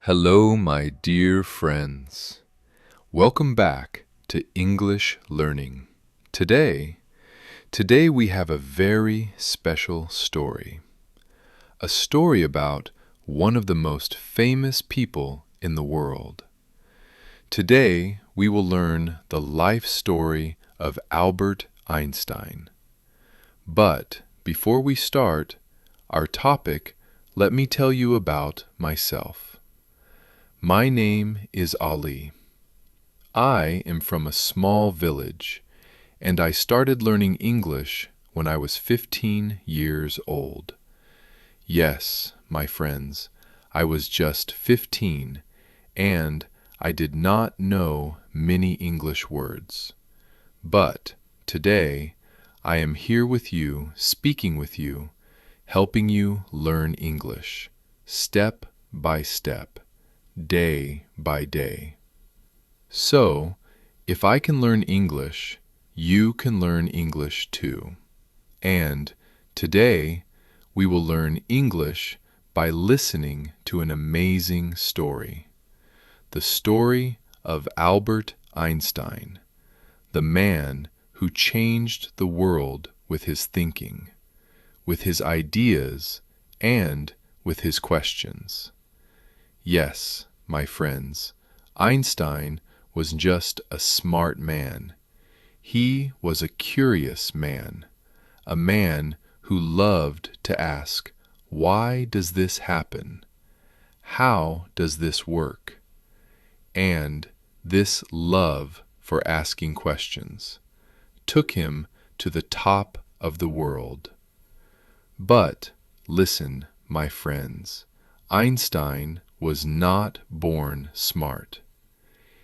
Hello, my dear friends. Welcome back to English Learning. Today we have a very special story. A story about one of the most famous people in the world. Today we will learn the life story of Albert Einstein. But before we start our topic, let me tell you about myself. My name is Ali. I am from a small village, and I started learning English when I was 15 years old. Yes, my friends, I was just 15, and I did not know many English words. But today, I am here with you, speaking with you, helping you learn English, step by step, day by day. So, if I can learn English, you can learn English too. And today, we will learn English by listening to an amazing story. The story of Albert Einstein, the man who changed the world with his thinking, with his ideas, and with his questions. Yes, my friends, Einstein was just a smart man. He was a curious man, a man who loved to ask, why does this happen? How does this work? And this love for asking questions took him to the top of the world. But listen, my friends, Einstein was not born smart.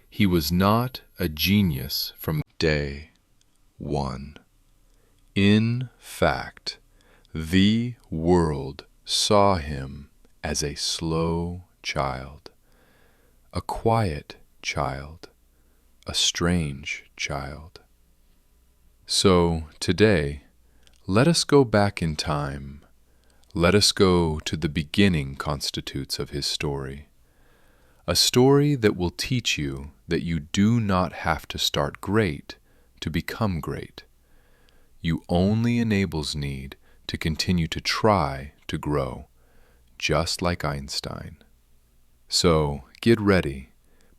He was not a genius from day one. In fact, the world saw him as a slow child, a quiet child, a strange child. So today, let us go back in time. Let us go to the beginning constitutes of his story. A story that will teach you that you do not have to start great to become great. You only enables need to continue to try to grow, just like Einstein. So get ready,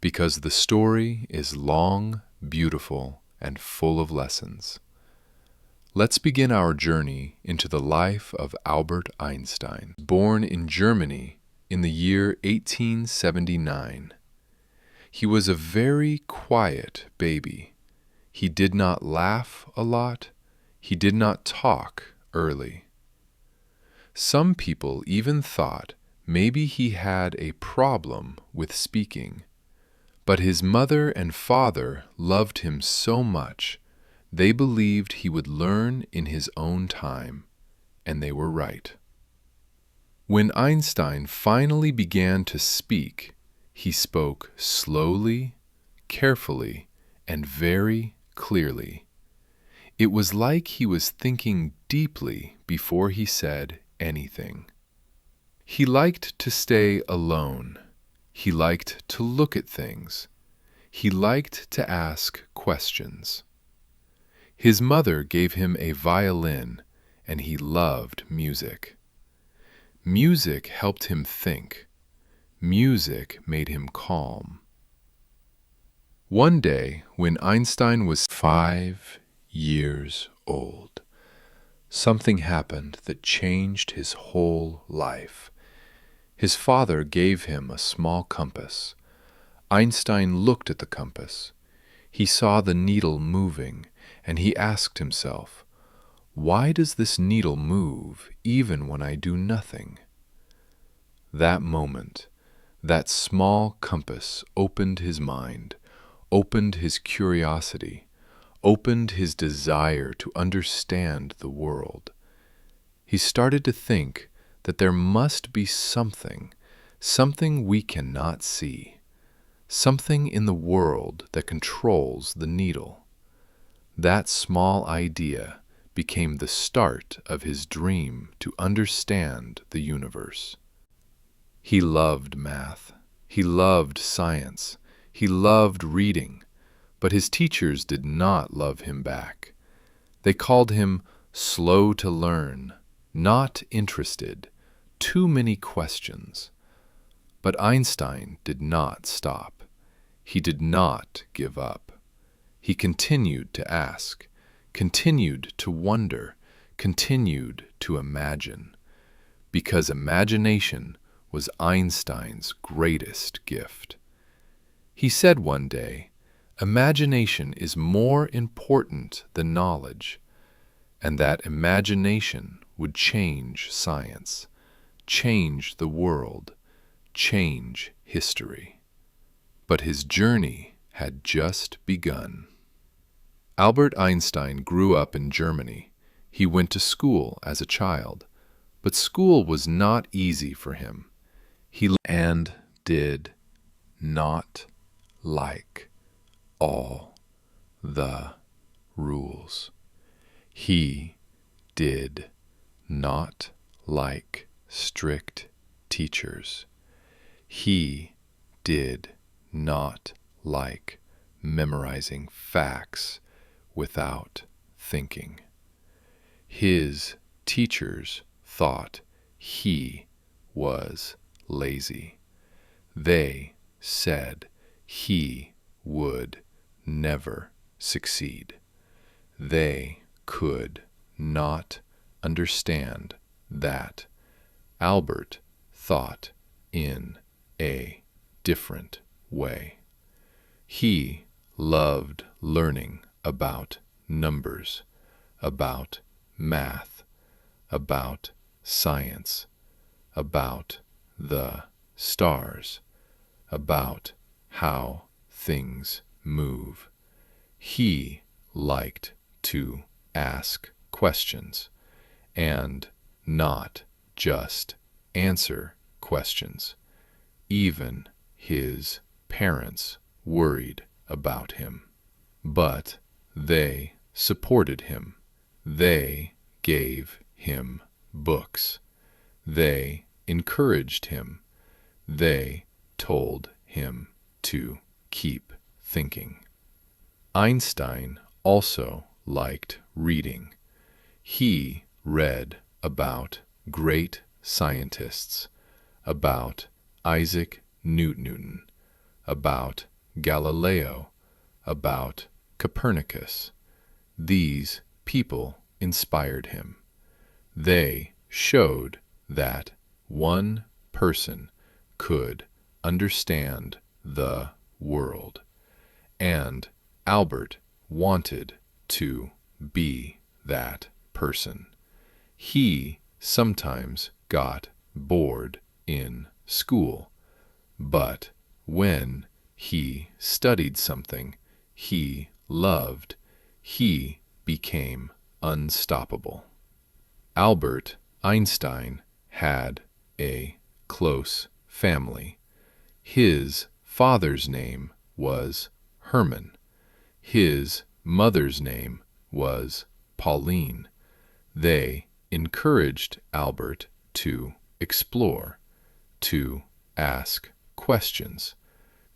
because the story is long, beautiful, and full of lessons. Let's begin our journey into the life of Albert Einstein. Born in Germany in the year 1879. He was a very quiet baby. He did not laugh a lot. He did not talk early. Some people even thought maybe he had a problem with speaking. But his mother and father loved him so much they believed he would learn in his own time, and they were right. When Einstein finally began to speak, he spoke slowly, carefully, and very clearly. It was like he was thinking deeply before he said anything. He liked to stay alone. He liked to look at things. He liked to ask questions. His mother gave him a violin, and he loved music. Music helped him think. Music made him calm. One day, when Einstein was 5 years old, something happened that changed his whole life. His father gave him a small compass. Einstein looked at the compass. He saw the needle moving, and he asked himself, why does this needle move even when I do nothing? That moment, that small compass opened his mind, opened his curiosity, opened his desire to understand the world. He started to think that there must be something we cannot see, something in the world that controls the needle. That small idea became the start of his dream to understand the universe. He loved math. He loved science. He loved reading. But his teachers did not love him back. They called him slow to learn, not interested, too many questions. But Einstein did not stop. He did not give up. He continued to ask, continued to wonder, continued to imagine. Because imagination was Einstein's greatest gift. He said one day, "Imagination is more important than knowledge," and that imagination would change science, change the world, change history. But his journey had just begun. Albert Einstein grew up in Germany. He went to school as a child, but school was not easy for him. He did not like all the rules. He did not like strict teachers. He did not like memorizing facts without thinking. His teachers thought he was lazy. They said he would never succeed. They could not understand that Albert thought in a different way. He loved learning about numbers, about math, about science, about the stars, about how things move. He liked to ask questions and not just answer questions. Even his parents worried about him. But they supported him. They gave him books. They encouraged him. They told him to keep thinking. Einstein also liked reading. He read about great scientists, about Isaac Newton, about Galileo, about Copernicus. These people inspired him. They showed that one person could understand the world, and Albert wanted to be that person. He sometimes got bored in school, but when he studied something he loved, he became unstoppable. Albert Einstein had a close family. His father's name was Herman. His mother's name was Pauline. They encouraged Albert to explore, to ask questions,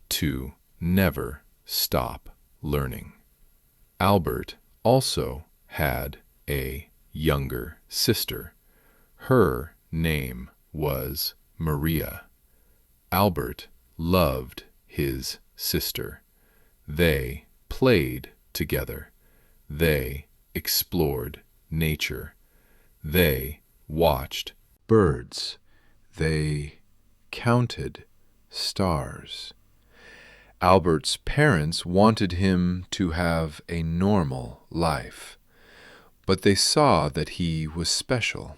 to never stop learning. Albert also had a younger sister. Her name was Maria. Albert loved his sister. They played together. They explored nature. They watched birds. They counted stars. Albert's parents wanted him to have a normal life, but they saw that he was special.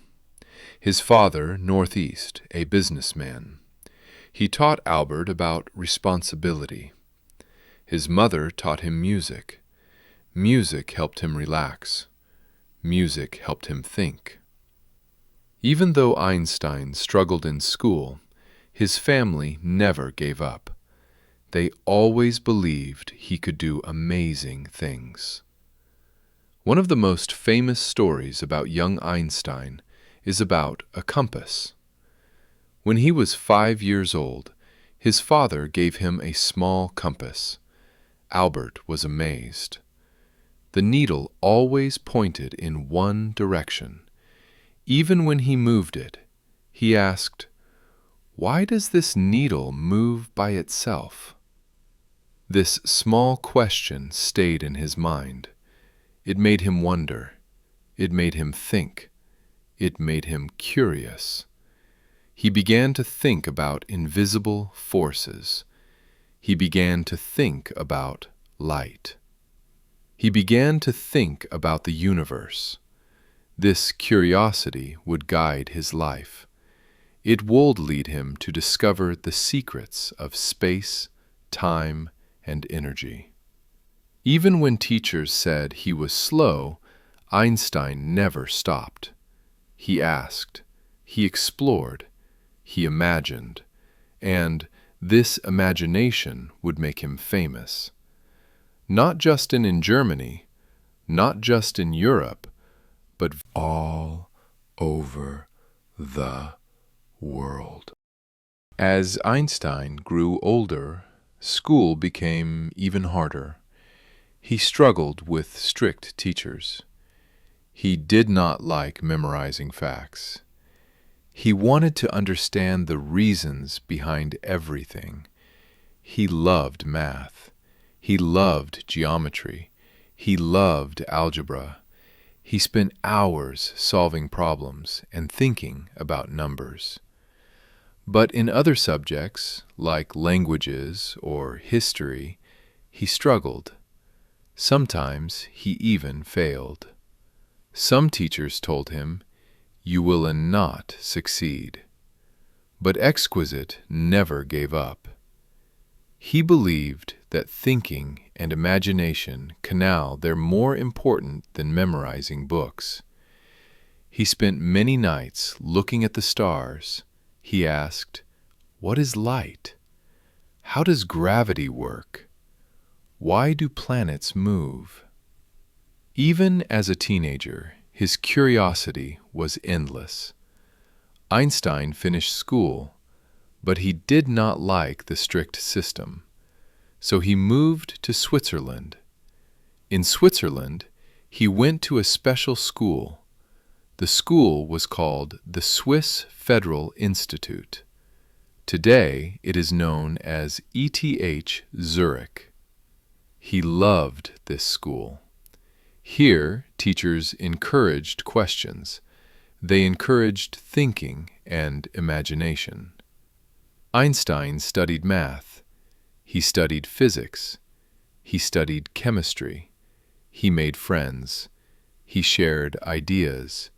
His father, Northeast, a businessman. He taught Albert about responsibility. His mother taught him music. Music helped him relax. Music helped him think. Even though Einstein struggled in school, his family never gave up. They always believed he could do amazing things. One of the most famous stories about young Einstein is about a compass. When he was 5 years old, His father gave him a small compass. Albert was amazed. The needle always pointed in one direction. Even when he moved it, he asked, "Why does this needle move by itself?" This small question stayed in his mind. It made him wonder. It made him think. It made him curious. He began to think about invisible forces. He began to think about light. He began to think about the universe. This curiosity would guide his life. It would lead him to discover the secrets of space, time, and energy. Even when teachers said he was slow, Einstein never stopped. He asked, he explored, he imagined, and this imagination would make him famous. Not just in Germany, not just in Europe, but all over the world. As Einstein grew older, school became even harder. He struggled with strict teachers. He did not like memorizing facts. He wanted to understand the reasons behind everything. He loved math. He loved geometry. He loved algebra. He spent hours solving problems and thinking about numbers. But in other subjects, like languages or history, he struggled. Sometimes he even failed. Some teachers told him, "You will not succeed." But Exquisite never gave up. He believed that thinking and imagination they're more important than memorizing books. He spent many nights looking at the stars. He asked, "What is light? How does gravity work? Why do planets move?" Even as a teenager, his curiosity was endless. Einstein finished school, but he did not like the strict system. So he moved to Switzerland. In Switzerland, he went to a special school. The school was called the Swiss Federal Institute. Today, it is known as ETH Zurich. He loved this school. Here, teachers encouraged questions. They encouraged thinking and imagination. Einstein studied math. He studied physics. He studied chemistry. He made friends. He shared ideas.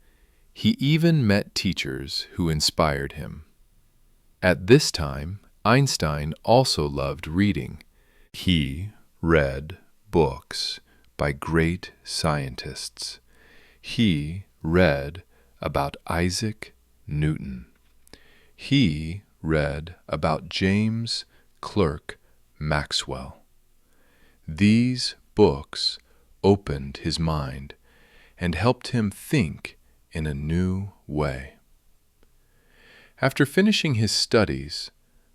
He even met teachers who inspired him. At this time, Einstein also loved reading. He read books by great scientists. He read about Isaac Newton. He read about James Clerk Maxwell. These books opened his mind and helped him think in a new way. After finishing his studies,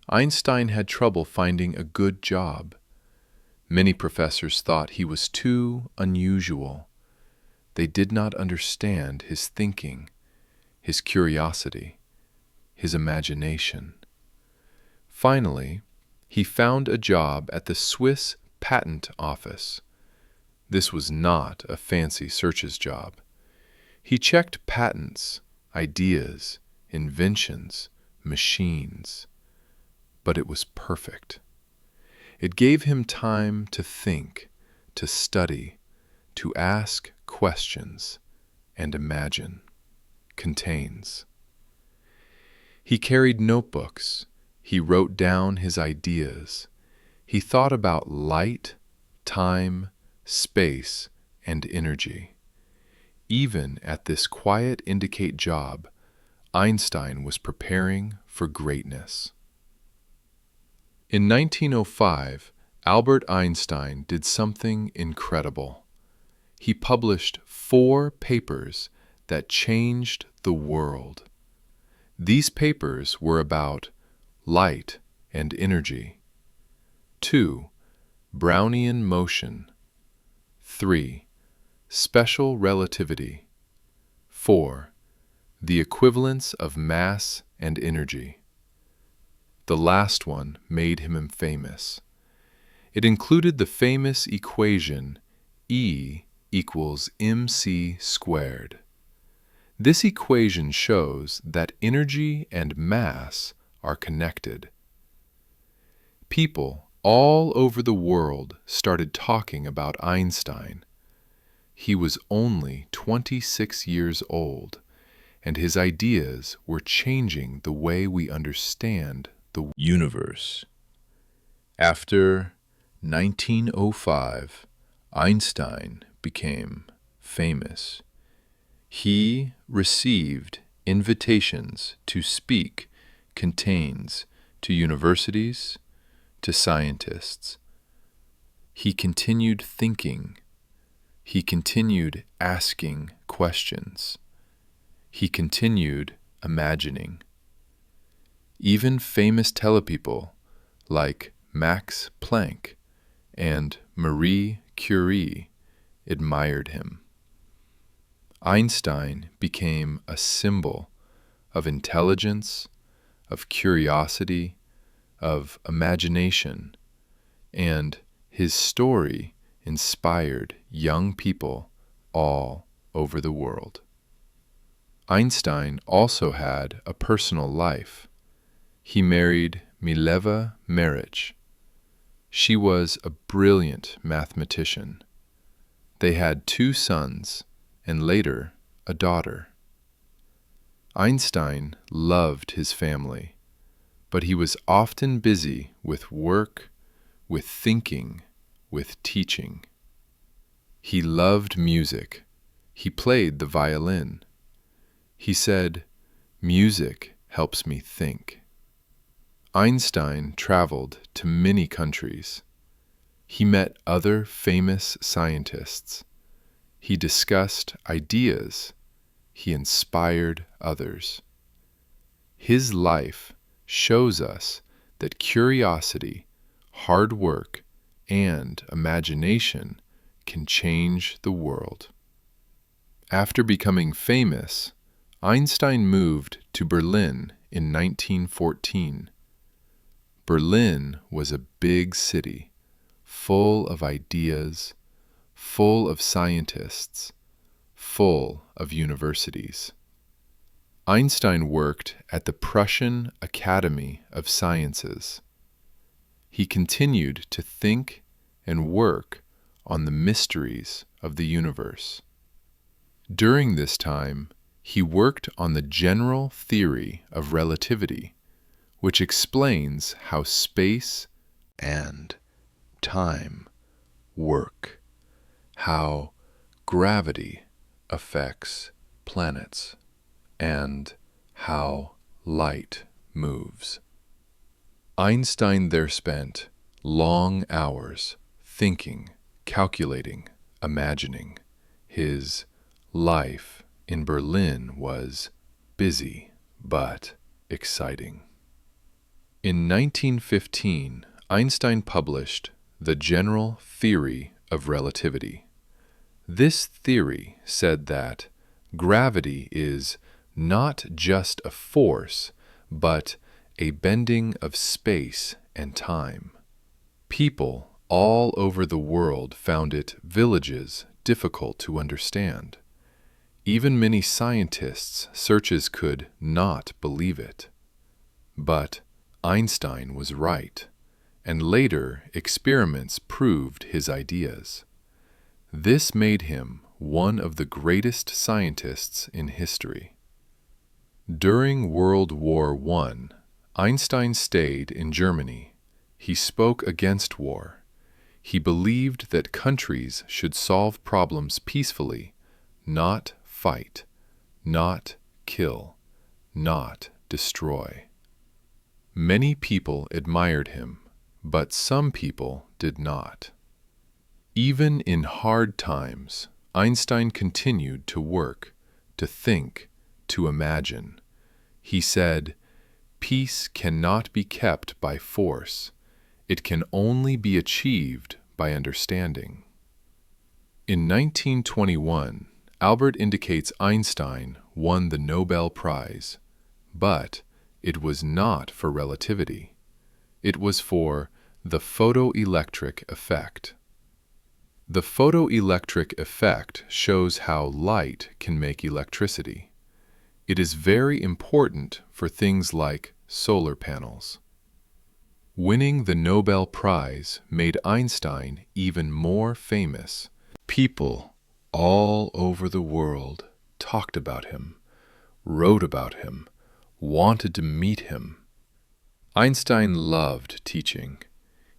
Einstein had trouble finding a good job. Many professors thought he was too unusual. They did not understand his thinking, his curiosity, his imagination. Finally, he found a job at the Swiss Patent Office. This was not a fancy searches job. He checked patents, ideas, inventions, machines. But it was perfect. It gave him time to think, to study, to ask questions, and imagine. Contains. He carried notebooks. He wrote down his ideas. He thought about light, time, space, and energy. Even at this quiet indicate job, Einstein was preparing for greatness. In 1905, Albert Einstein did something incredible. He published 4 papers that changed the world. These papers were about light and energy. 2. Brownian motion. 3. Special relativity. 4. The equivalence of mass and energy. The last one made him famous. It included the famous equation E equals mc squared. This equation shows that energy and mass are connected. People all over the world started talking about Einstein. He was only 26 years old, and his ideas were changing the way we understand the universe. After 1905, Einstein became famous. He received invitations to speak contains to universities, to scientists. He continued thinking. He continued asking questions. He continued imagining. Even famous telepeople like Max Planck and Marie Curie admired him. Einstein became a symbol of intelligence, of curiosity, of imagination, and his story inspired young people all over the world. Einstein also had a personal life. He married Mileva Maric. She was a brilliant mathematician. They had 2 sons and later a daughter. Einstein loved his family, but he was often busy with work, with thinking, with teaching. He loved music. He played the violin. He said, "Music helps me think." Einstein traveled to many countries. He met other famous scientists. He discussed ideas. He inspired others. His life shows us that curiosity, hard work, and imagination can change the world. After becoming famous, Einstein moved to Berlin in 1914. Berlin was a big city, full of ideas, full of scientists, full of universities. Einstein worked at the Prussian Academy of Sciences. He continued to think and work on the mysteries of the universe. During this time, he worked on the general theory of relativity, which explains how space and time work, how gravity affects planets, and how light moves. Einstein there spent long hours thinking, calculating, imagining. His life in Berlin was busy but exciting. In 1915, Einstein published The General Theory of Relativity. This theory said that gravity is not just a force, but a bending of space and time. People all over the world found it villages difficult to understand. Even many scientists' searches could not believe it. But Einstein was right, and later experiments proved his ideas. This made him one of the greatest scientists in history. During World War I, Einstein stayed in Germany. He spoke against war. He believed that countries should solve problems peacefully, not fight, not kill, not destroy. Many people admired him, but some people did not. Even in hard times, Einstein continued to work, to think, to imagine. He said, Peace cannot be kept by force. It can only be achieved by understanding. In 1921, Albert indicates Einstein won the Nobel Prize, but it was not for relativity. It was for the photoelectric effect. The photoelectric effect shows how light can make electricity. It is very important for things like solar panels. Winning the Nobel Prize made Einstein even more famous. People all over the world talked about him, wrote about him, wanted to meet him. Einstein loved teaching.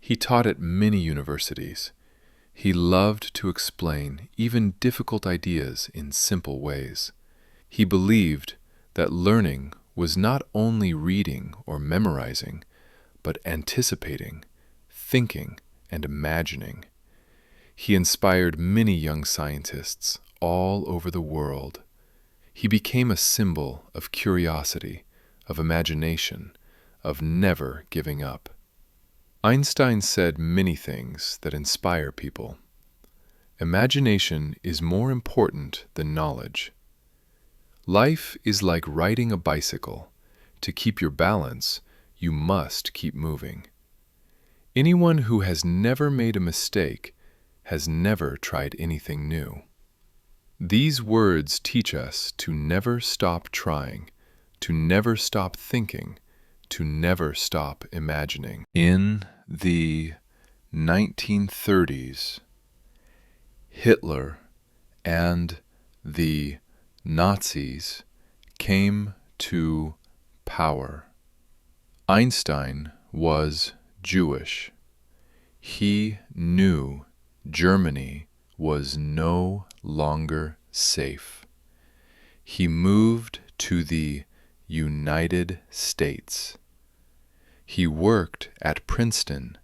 He taught at many universities. He loved to explain even difficult ideas in simple ways. He believed that learning was not only reading or memorizing, but anticipating, thinking, and imagining. He inspired many young scientists all over the world. He became a symbol of curiosity, of imagination, of never giving up. Einstein said many things that inspire people. Imagination is more important than knowledge. Life is like riding a bicycle. To keep your balance, you must keep moving. Anyone who has never made a mistake has never tried anything new. These words teach us to never stop trying, to never stop thinking, to never stop imagining. In the 1930s, Hitler and the Nazis came to power. Einstein was Jewish. He knew Germany was no longer safe. He moved to the United States. He worked at Princeton,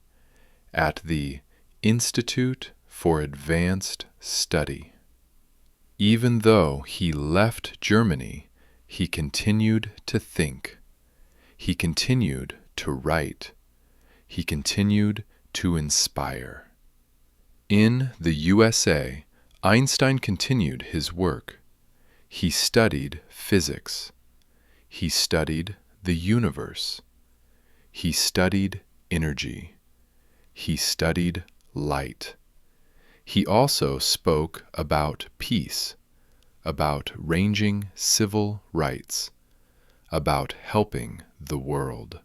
at the Institute for Advanced Study. Even though he left Germany, he continued to think. He continued to write. He continued to inspire. In the USA, Einstein continued his work. He studied physics. He studied the universe. He studied energy. He studied light. He also spoke about peace, about ranging civil rights, about helping the world.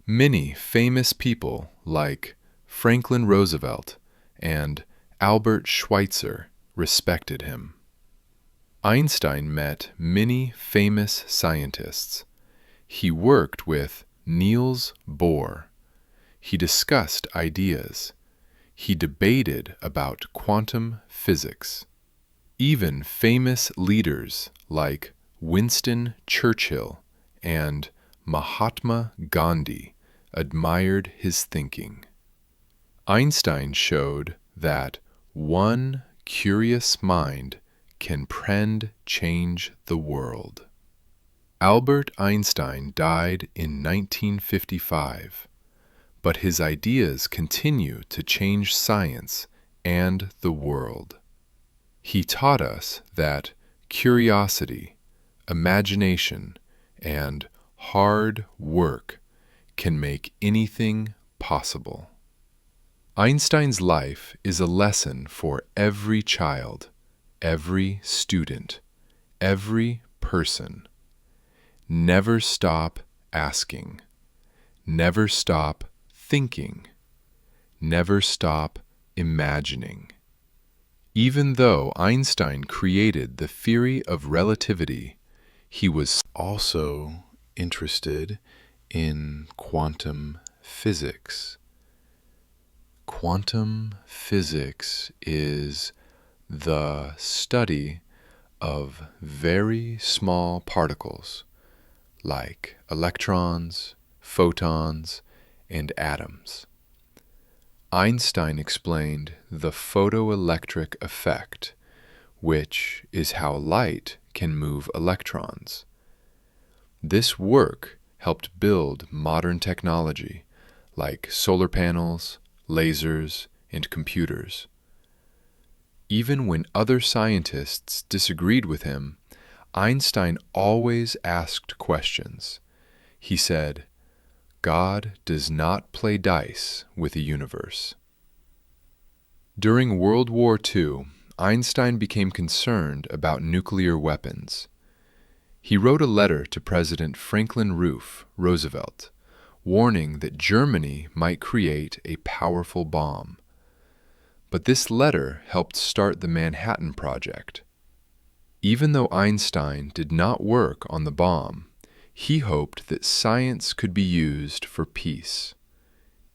Many famous people like Franklin Roosevelt and Albert Schweitzer respected him. Einstein met many famous scientists. He worked with Niels Bohr. He discussed ideas. He debated about quantum physics. Even famous leaders like Winston Churchill and Mahatma Gandhi admired his thinking. Einstein showed that one curious mind can change the world. Albert Einstein died in 1955, but his ideas continue to change science and the world. He taught us that curiosity, imagination, and hard work can make anything possible. Einstein's life is a lesson for every child, every student, every person. Never stop asking. Never stop thinking. Never stop imagining. Even though Einstein created the theory of relativity, he was also interested in quantum physics. Quantum physics is the study of very small particles like electrons, photons, and atoms. Einstein explained the photoelectric effect, which is how light can move electrons. This work helped build modern technology like solar panels, lasers, and computers. Even when other scientists disagreed with him, Einstein always asked questions. He said, "God does not play dice with the universe." During World War II, Einstein became concerned about nuclear weapons. He wrote a letter to President Franklin Roosevelt, warning that Germany might create a powerful bomb. But this letter helped start the Manhattan Project. Even though Einstein did not work on the bomb, he hoped that science could be used for peace.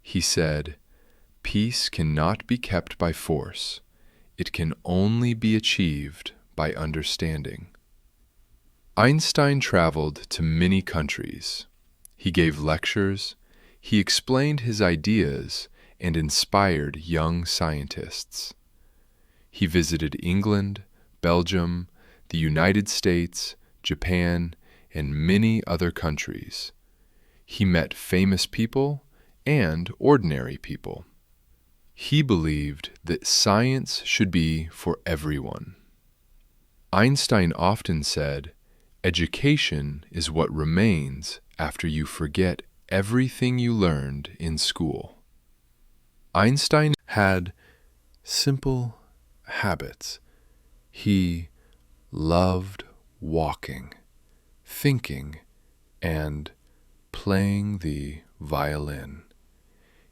He said, "Peace cannot be kept by force. It can only be achieved by understanding." Einstein traveled to many countries. He gave lectures, he explained his ideas, and inspired young scientists. He visited England, Belgium, the United States, Japan, and many other countries. He met famous people and ordinary people. He believed that science should be for everyone. Einstein often said, "Education is what remains after you forget everything you learned in school." Einstein had simple habits. He loved walking, thinking, and playing the violin.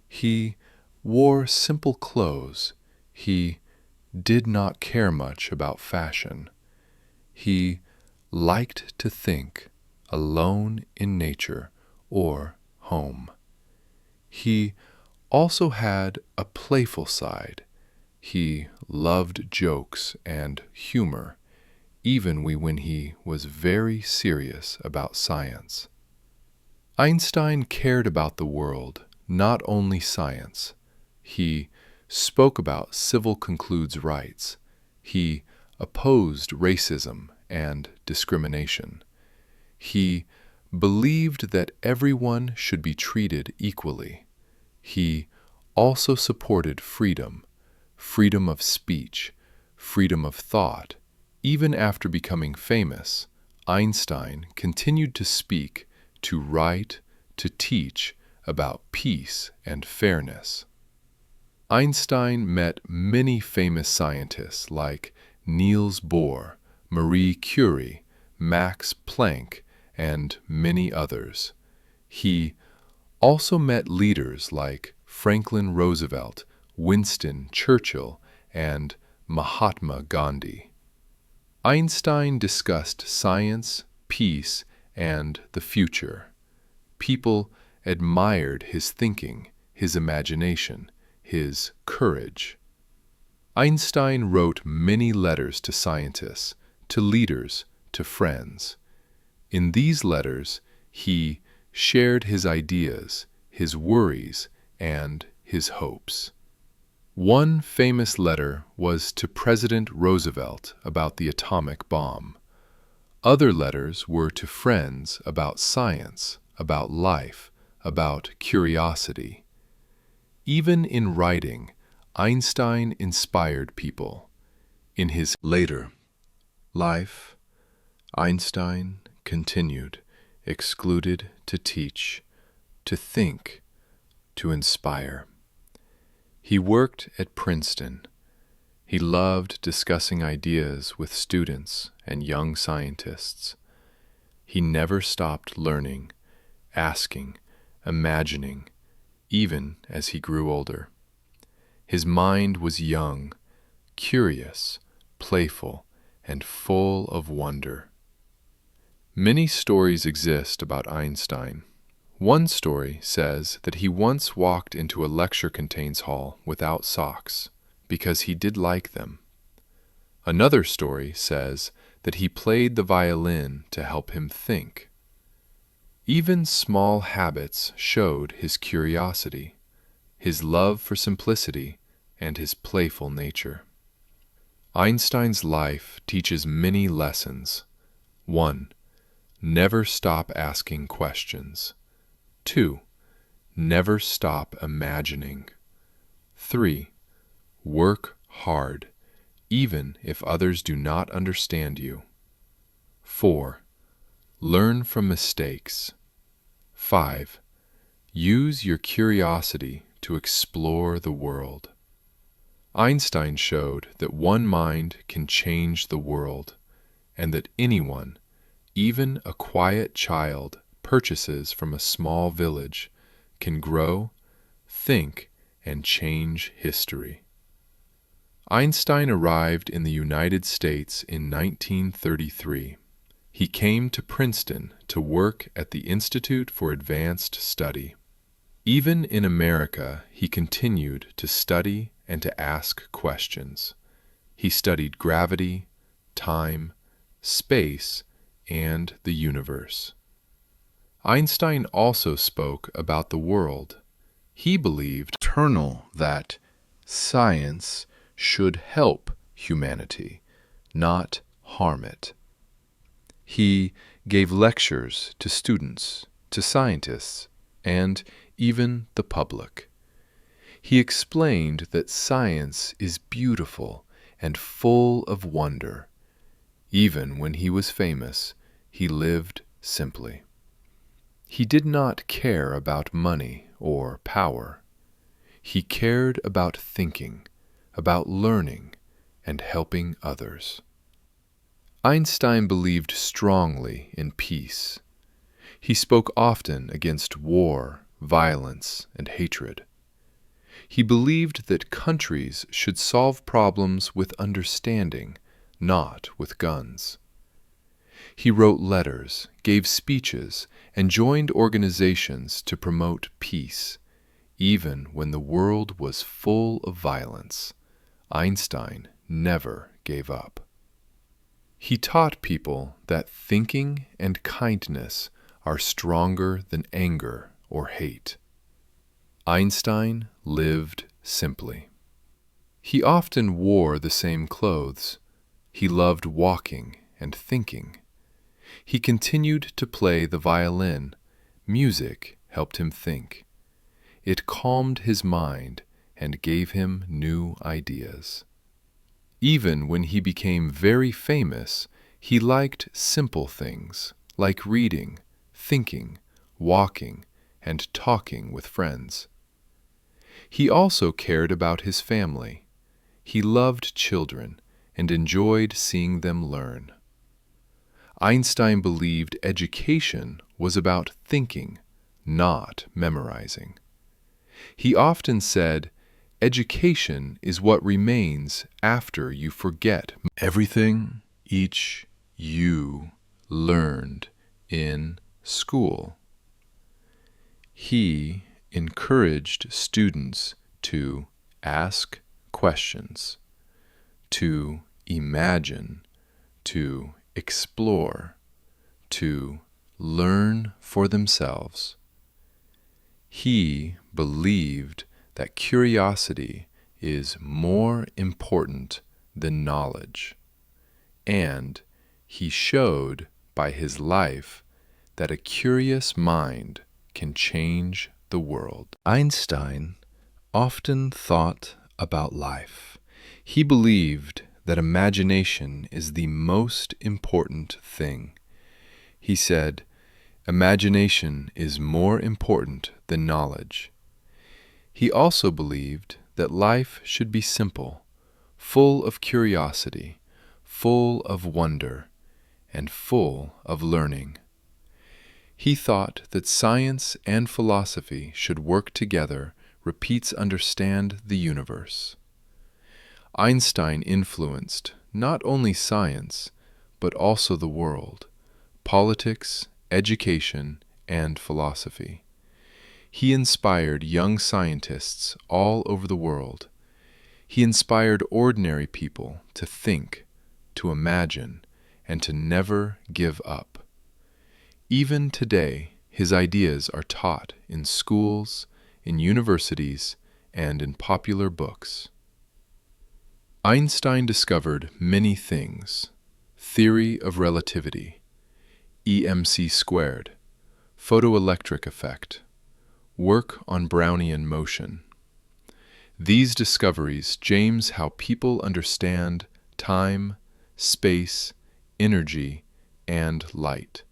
He wore simple clothes. He did not care much about fashion. He liked to think alone in nature or home. He also had a playful side. He loved jokes and humor, even when he was very serious about science. Einstein cared about the world, not only science. He spoke about civil concludes rights. He opposed racism and discrimination. He believed that everyone should be treated equally. He also supported freedom, freedom of speech, freedom of thought. Even after becoming famous, Einstein continued to speak, to write, to teach about peace and fairness. Einstein met many famous scientists like Niels Bohr, Marie Curie, Max Planck, and many others. He also met leaders like Franklin Roosevelt, Winston Churchill, and Mahatma Gandhi. Einstein discussed science, peace, and the future. People admired his thinking, his imagination, his courage. Einstein wrote many letters to scientists, to leaders, to friends. In these letters, he shared his ideas, his worries, and his hopes. One famous letter was to President Roosevelt about the atomic bomb. Other letters were to friends about science, about life, about curiosity. Even in writing, Einstein inspired people. In his later life, Einstein continued, excluded to teach, to think, to inspire. He worked at Princeton. He loved discussing ideas with students and young scientists. He never stopped learning, asking, imagining, even as he grew older. His mind was young, curious, playful, and full of wonder. Many stories exist about Einstein. One story says that he once walked into a lecture-contains hall without socks because he did like them. Another story says that he played the violin to help him think. Even small habits showed his curiosity, his love for simplicity, and his playful nature. Einstein's life teaches many lessons. 1. Never stop asking questions. 2. Never stop imagining. 3. Work hard, even if others do not understand you. 4. Learn from mistakes. 5. Use your curiosity to explore the world. Einstein showed that one mind can change the world, and that anyone, even a quiet child purchases from a small village, can grow, think, and change history. Einstein arrived in the United States in 1933. He came to Princeton to work at the Institute for Advanced Study. Even in America, he continued to study and to ask questions. He studied gravity, time, space, and the universe. Einstein also spoke about the world. He believed eternal that science should help humanity, not harm it. He gave lectures to students, to scientists, and even the public. He explained that science is beautiful and full of wonder. Even when he was famous, he lived simply. He did not care about money or power. He cared about thinking, about learning, and helping others. Einstein believed strongly in peace. He spoke often against war, violence, and hatred. He believed that countries should solve problems with understanding, not with guns. He wrote letters, gave speeches, and joined organizations to promote peace, even when the world was full of violence. Einstein never gave up. He taught people that thinking and kindness are stronger than anger or hate. Einstein lived simply. He often wore the same clothes. He loved walking and thinking. He continued to play the violin. Music helped him think. It calmed his mind and gave him new ideas. Even when he became very famous, he liked simple things like reading, thinking, walking, and talking with friends. He also cared about his family. He loved children and enjoyed seeing them learn. Einstein believed education was about thinking, not memorizing. He often said, "Education is what remains after you forget everything you learned in school." He encouraged students to ask questions, to imagine, to explore, to learn for themselves. He believed that curiosity is more important than knowledge, and he showed by his life that a curious mind can change the world. Einstein often thought about life. He believed that imagination is the most important thing. He said, "Imagination is more important than knowledge." He also believed that life should be simple, full of curiosity, full of wonder, and full of learning. He thought that science and philosophy should work together, repeats understand the universe. Einstein influenced not only science, but also the world, politics, education, and philosophy. He inspired young scientists all over the world. He inspired ordinary people to think, to imagine, and to never give up. Even today, his ideas are taught in schools, in universities, and in popular books. Einstein discovered many things: theory of relativity, EMC squared, photoelectric effect, work on Brownian motion. These discoveries change how people understand time, space, energy, and light.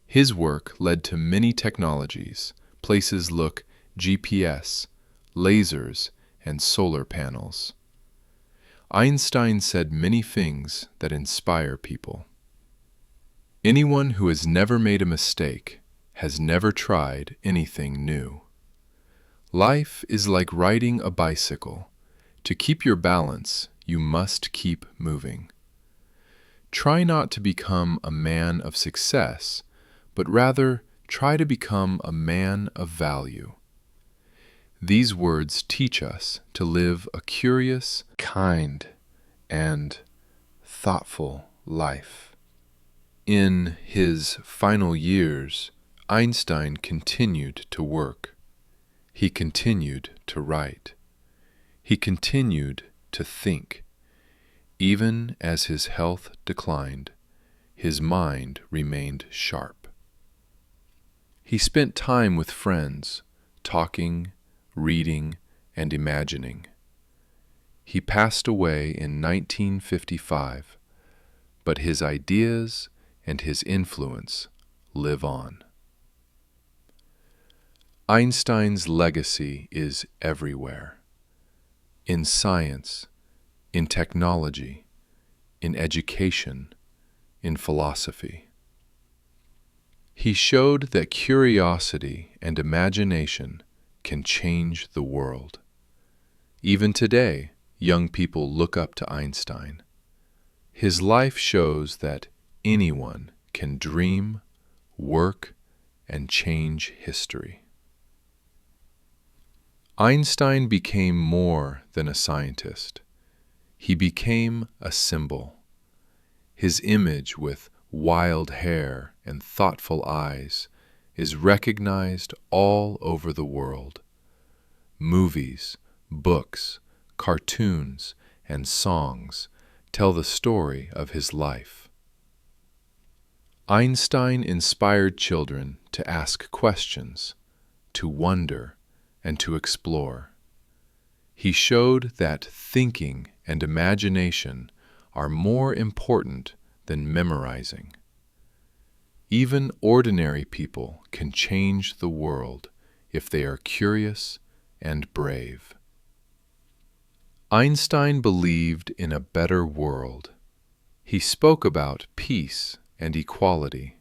His work led to many technologies, places look GPS, lasers, and solar panels. Einstein said many things that inspire people. Anyone who has never made a mistake has never tried anything new. Life is like riding a bicycle. To keep your balance, you must keep moving. Try not to become a man of success, but rather try to become a man of value. These words teach us to live a curious, kind, and thoughtful life. In his final years, Einstein continued to work. He continued to write. He continued to think. Even as his health declined, his mind remained sharp. He spent time with friends, talking, reading, and imagining. He passed away in 1955, but his ideas and his influence live on. Einstein's legacy is everywhere. In science, in technology, in education, in philosophy. He showed that curiosity and imagination can change the world. Even today, young people look up to Einstein. His life shows that anyone can dream, work, and change history. Einstein became more than a scientist. He became a symbol. His image with wild hair and thoughtful eyes is recognized all over the world. Movies, books, cartoons, and songs tell the story of his life. Einstein inspired children to ask questions, to wonder, and to explore. He showed that thinking and imagination are more important than memorizing. Even ordinary people can change the world if they are curious and brave. Einstein believed in a better world. He spoke about peace and equality.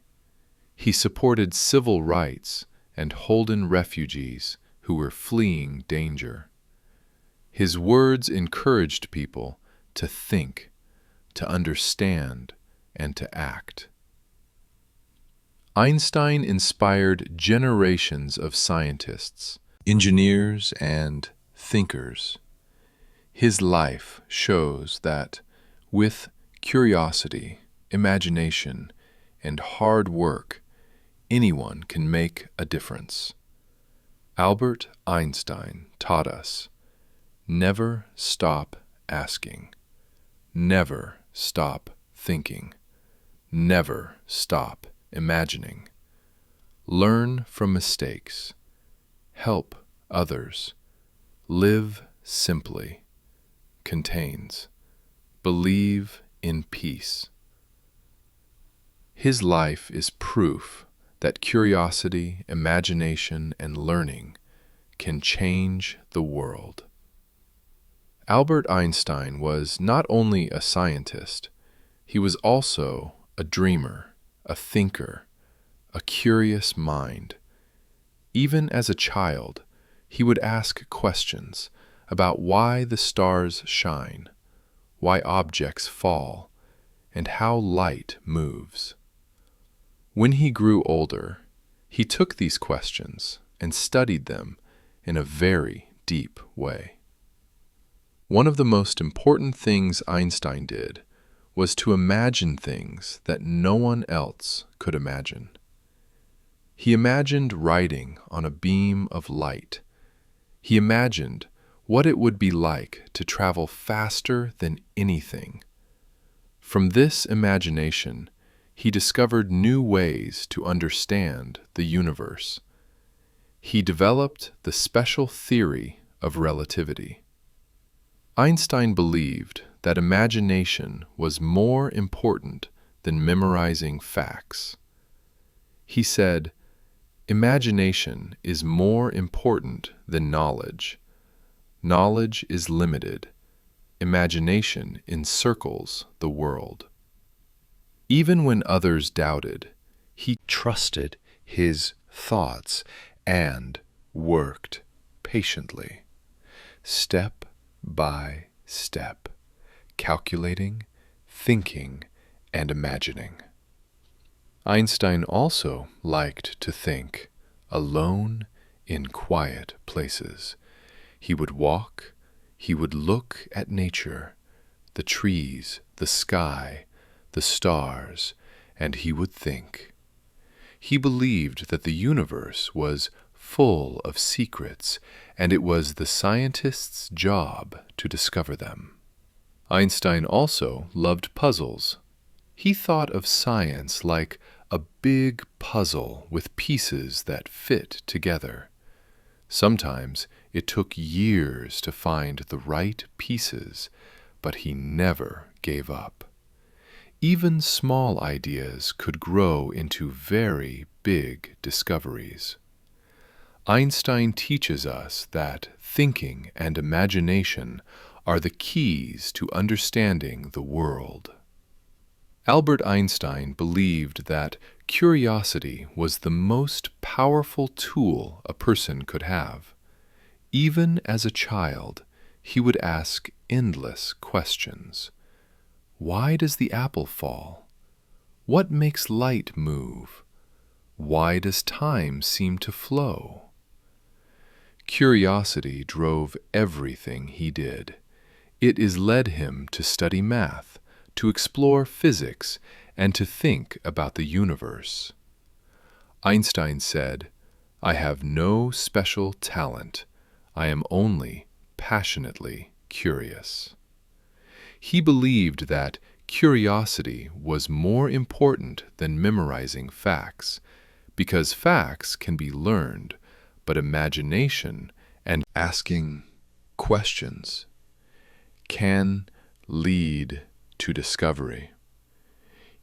He supported civil rights and holding refugees who were fleeing danger. His words encouraged people to think, to understand, and to act. Einstein inspired generations of scientists, engineers, and thinkers. His life shows that with curiosity, imagination, and hard work, anyone can make a difference. Albert Einstein taught us, never stop asking, never stop thinking, never stop imagining. Learn from mistakes, help others, live simply, contains, believe in peace. His life is proof that curiosity, imagination, and learning can change the world. Albert Einstein was not only a scientist, he was also a dreamer, a thinker, a curious mind. Even as a child, he would ask questions about why the stars shine, why objects fall, and how light moves. When he grew older, he took these questions and studied them in a very deep way. One of the most important things Einstein did was to imagine things that no one else could imagine. He imagined riding on a beam of light. He imagined what it would be like to travel faster than anything. From this imagination, he discovered new ways to understand the universe. He developed the special theory of relativity. Einstein believed that imagination was more important than memorizing facts. He said, "Imagination is more important than knowledge. Knowledge is limited. Imagination encircles the world." Even when others doubted, he trusted his thoughts and worked patiently, step by step, calculating, thinking, and imagining. Einstein also liked to think alone in quiet places. He would walk, he would look at nature, the trees, the sky, the stars, and he would think. He believed that the universe was full of secrets, and it was the scientist's job to discover them. Einstein also loved puzzles. He thought of science like a big puzzle with pieces that fit together. Sometimes it took years to find the right pieces, but he never gave up. Even small ideas could grow into very big discoveries. Einstein teaches us that thinking and imagination are the keys to understanding the world. Albert Einstein believed that curiosity was the most powerful tool a person could have. Even as a child, he would ask endless questions. Why does the apple fall? What makes light move? Why does time seem to flow? Curiosity drove everything he did. It led him to study math, to explore physics, and to think about the universe. Einstein said, "I have no special talent. I am only passionately curious." He believed that curiosity was more important than memorizing facts, because facts can be learned, but imagination and asking questions can lead to discovery.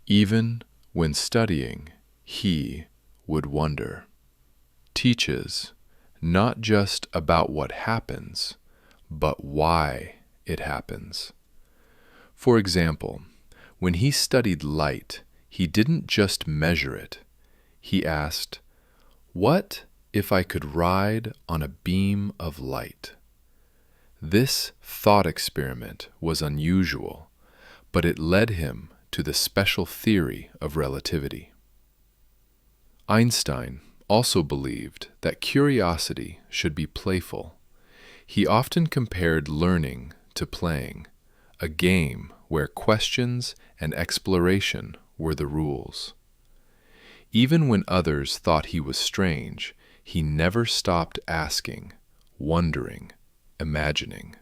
Even when studying, he would wonder. Teaches not just about what happens, but why it happens. For example, when he studied light, he didn't just measure it. He asked, "What if I could ride on a beam of light?" This thought experiment was unusual, but it led him to the special theory of relativity. Einstein also believed that curiosity should be playful. He often compared learning to playing, a game where questions and exploration were the rules. Even when others thought he was strange, he never stopped asking, wondering, imagining.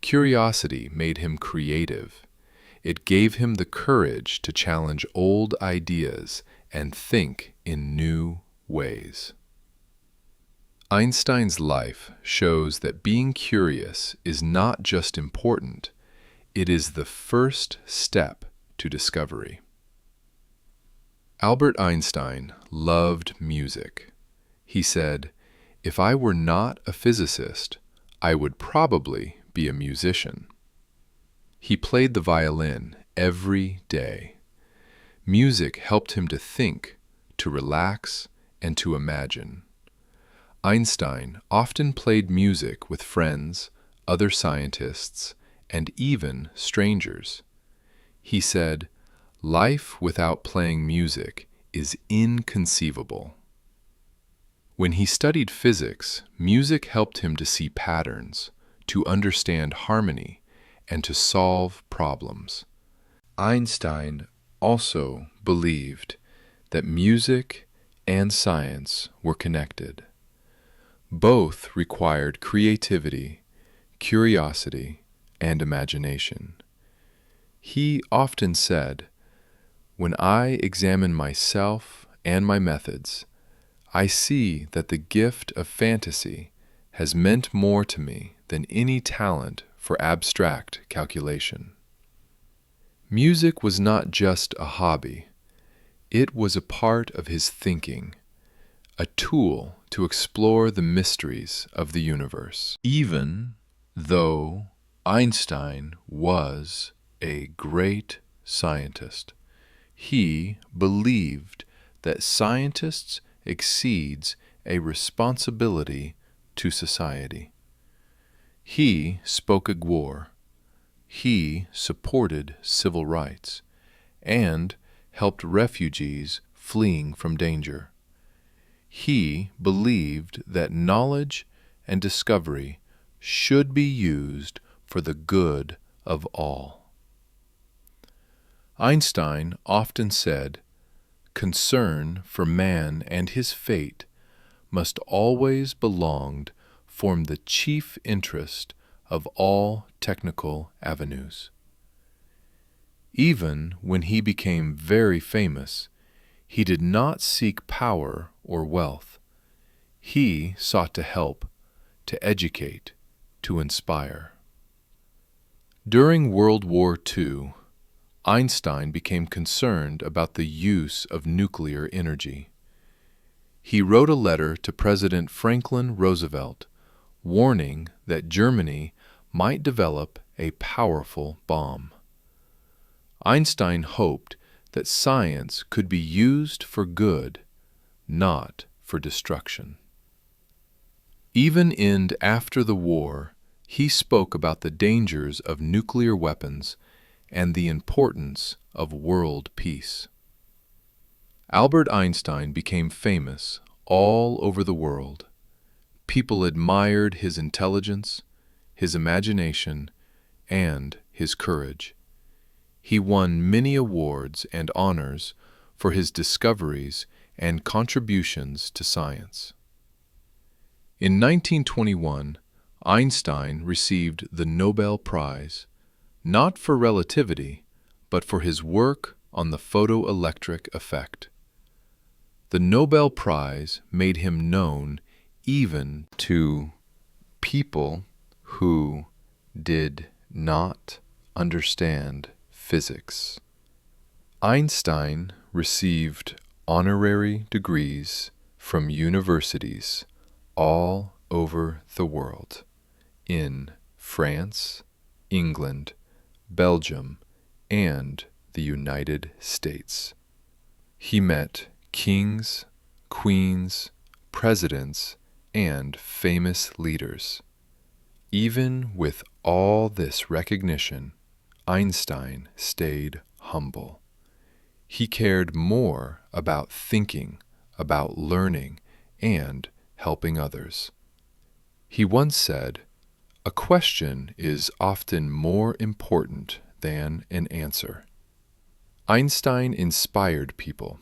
Curiosity made him creative. It gave him the courage to challenge old ideas and think in new ways. Einstein's life shows that being curious is not just important, it is the first step to discovery. Albert Einstein loved music. He said, "If I were not a physicist, I would probably be a musician." He played the violin every day. Music helped him to think, to relax, and to imagine. Einstein often played music with friends, other scientists, and even strangers. He said, "Life without playing music is inconceivable." When he studied physics, music helped him to see patterns, to understand harmony, and to solve problems. Einstein also believed that music and science were connected. Both required creativity, curiosity, and imagination. He often said, when I examine myself and my methods, I see that the gift of fantasy has meant more to me than any talent for abstract calculation. Music was not just a hobby. It was a part of his thinking, a tool to explore the mysteries of the universe. Even though Einstein was a great scientist, he believed that scientists exceeds a responsibility to society. He spoke at war. He supported civil rights and helped refugees fleeing from danger. He believed that knowledge and discovery should be used for the good of all. Einstein often said, "Concern for man and his fate must always form the chief interest of all technical avenues." Even when he became very famous, he did not seek power or wealth. He sought to help, to educate, to inspire. During World War II, Einstein became concerned about the use of nuclear energy. He wrote a letter to President Franklin Roosevelt, warning that Germany might develop a powerful bomb. Einstein hoped that science could be used for good, not for destruction. Even in and after the war, he spoke about the dangers of nuclear weapons and the importance of world peace. Albert Einstein became famous all over the world. People admired his intelligence, his imagination, and his courage. He won many awards and honors for his discoveries and contributions to science. In 1921, Einstein received the Nobel Prize, not for relativity, but for his work on the photoelectric effect. The Nobel Prize made him known even to people who did not understand physics. Einstein received honorary degrees from universities all over the world, in France, England, Belgium, and the United States. He met kings, queens, presidents, and famous leaders. Even with all this recognition, Einstein stayed humble. He cared more about thinking, about learning, and helping others. He once said, "A question is often more important than an answer." Einstein inspired people,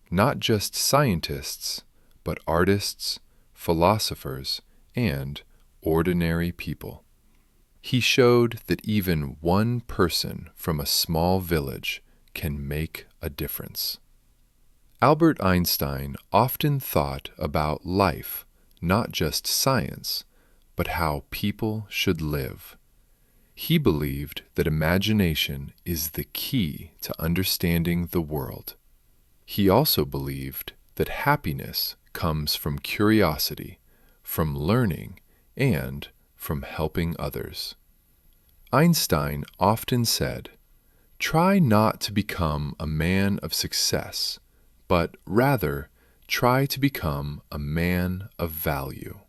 not just scientists, but artists, philosophers, and ordinary people. He showed that even one person from a small village can make a difference. Albert Einstein often thought about life, not just science, but how people should live. He believed that imagination is the key to understanding the world. He also believed that happiness comes from curiosity, from learning, and from helping others. Einstein often said, "Try not to become a man of success, but rather try to become a man of value."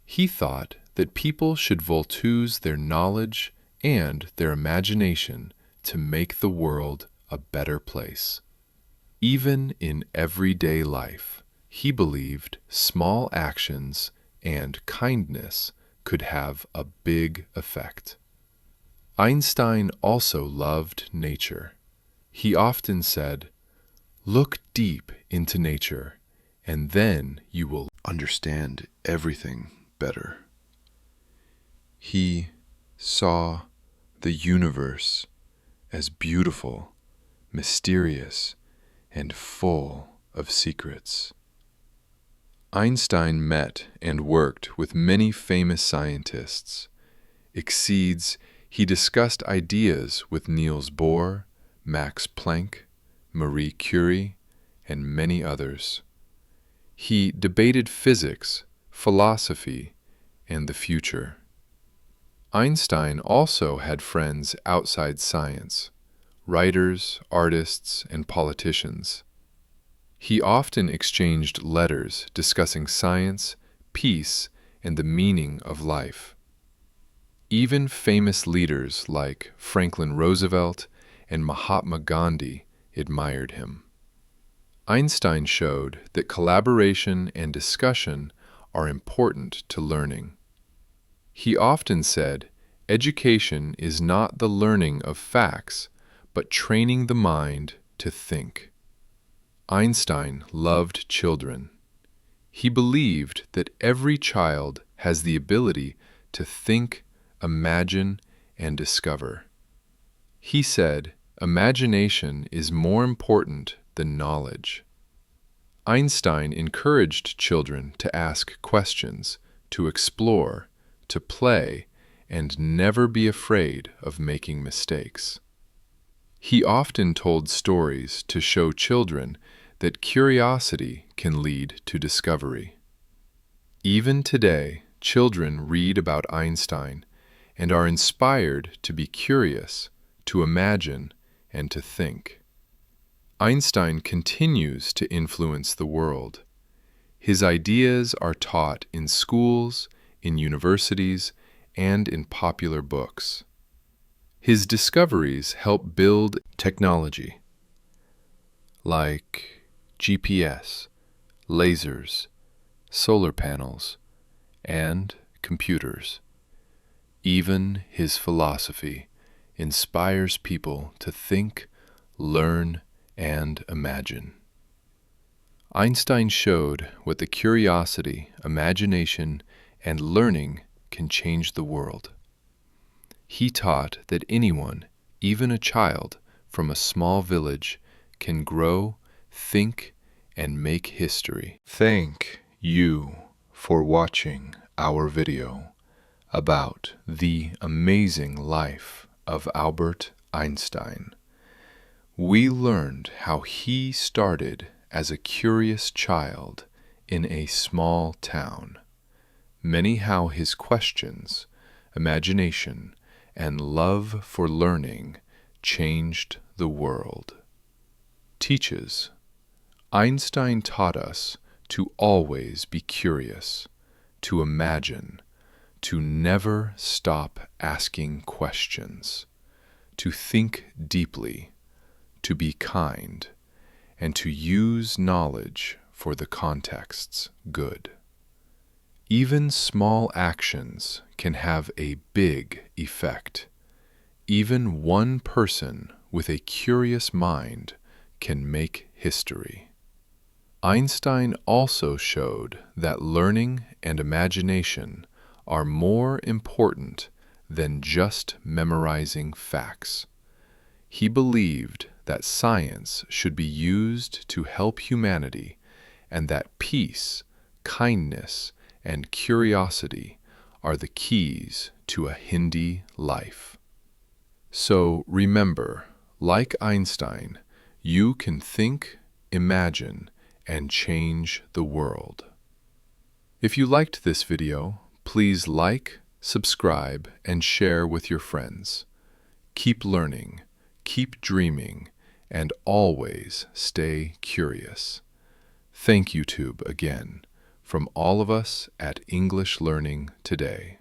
He thought that people should use their knowledge and their imagination to make the world a better place. Even in everyday life, he believed small actions and kindness could have a big effect. Einstein also loved nature. He often said, "Look deep into nature, and then you will understand everything better." He saw the universe as beautiful mysterious, and full of secrets. Einstein met and worked with many famous scientists. He discussed ideas with Niels Bohr, Max Planck, Marie Curie, and many others. He debated physics, philosophy, and the future. Einstein also had friends outside science, writers, artists, and politicians. He often exchanged letters discussing science, peace, and the meaning of life. Even famous leaders like Franklin Roosevelt and Mahatma Gandhi admired him. Einstein showed that collaboration and discussion are important to learning. He often said, "Education is not the learning of facts, but training the mind to think." Einstein loved children. He believed that every child has the ability to think, imagine, and discover. He said, "Imagination is more important than knowledge." Einstein encouraged children to ask questions, to explore, to play, and never be afraid of making mistakes. He often told stories to show children that curiosity can lead to discovery. Even today, children read about Einstein and are inspired to be curious, to imagine, and to think. Einstein continues to influence the world. His ideas are taught in schools, in universities, and in popular books. His discoveries help build technology like GPS, lasers, solar panels, and computers. Even his philosophy inspires people to think, learn, and imagine. Einstein showed what the curiosity, imagination, and learning can change the world. He taught that anyone, even a child from a small village, can grow, think, and make history. Thank you for watching our video about the amazing life of Albert Einstein. We learned how he started as a curious child in a small town. Many how his questions, imagination, and love for learning changed the world. Teaches. Einstein taught us to always be curious, to imagine, to never stop asking questions, to think deeply, to be kind, and to use knowledge for the context's good. Even small actions can have a big effect. Even one person with a curious mind can make history. Einstein also showed that learning and imagination are more important than just memorizing facts. He believed that science should be used to help humanity and that peace, kindness, and curiosity are the keys to a Hindi life. So remember, like Einstein, you can think, imagine, and change the world. If you liked this video, please like, subscribe, and share with your friends. Keep learning, keep dreaming, and always stay curious. Thank you, YouTube, again, from all of us at English Learning Today.